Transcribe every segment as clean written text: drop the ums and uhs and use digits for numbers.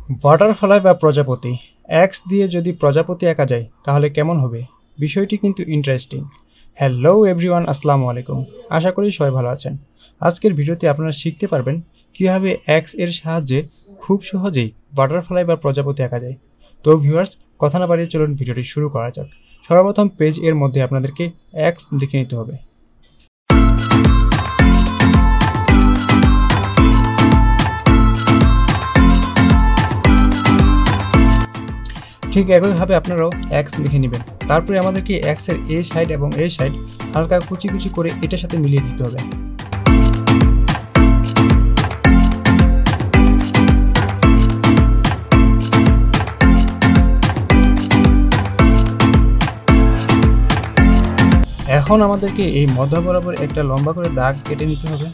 Butterfly বা প্রজাপতি x দিয়ে যদি প্রজাপতি আঁকা যায় তাহলে কেমন হবে? বিষয়টি কিন্তু ইন্টারেস্টিং। হ্যালো এভরিওয়ান, আসসালামু আলাইকুম। আশা করি সবাই ভালো আছেন। আজকের ভিডিওতে আপনারা শিখতে পারবেন কীভাবে এক্স এর সাহায্যে খুব সহজেই বাটারফ্লাই বা প্রজাপতি আঁকা যায়। তো ভিউয়ার্স, কথা না বাড়িয়ে চলুন ভিডিওটি শুরু করা যাক। সর্বপ্রথম পেজ এর মধ্যে আপনাদেরকে এক্স লিখে নিতে হবে। ঠিক একইভাবে আপনারাও এক্স লিখে নেবেন। তারপরে আমাদেরকে এক্স এর এই সাইড এবং এই সাইড হালকা কুচি কুচি করে এটার সাথে মিলিয়ে দিতে হবে। এখন আমাদেরকে এই মধ্য বরাবর একটা লম্বা করে দাগ কেটে নিতে হবে।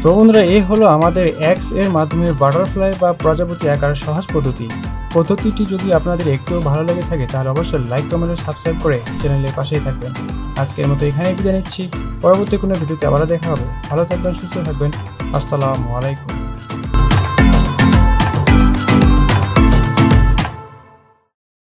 তো বন্ধুরা, এই হলো আমাদের এক্স এর মাধ্যমে বাটারফ্লাই বা প্রজাপতি আঁকার সহজ পদ্ধতিটি যদি আপনাদের একটুও ভালো লেগে থাকে তাহলে অবশ্যই লাইক, কমেন্ট ও সাবস্ক্রাইব করে চ্যানেলের পাশেই থাকবেন। আজকের মতো এখানেই বিদায় নিচ্ছি। পরবর্তী কোনো ভিডিওতে আবার দেখা হবে। ভালো থাকবেন, সুস্থ থাকবেন। আসসালামু আলাইকুম।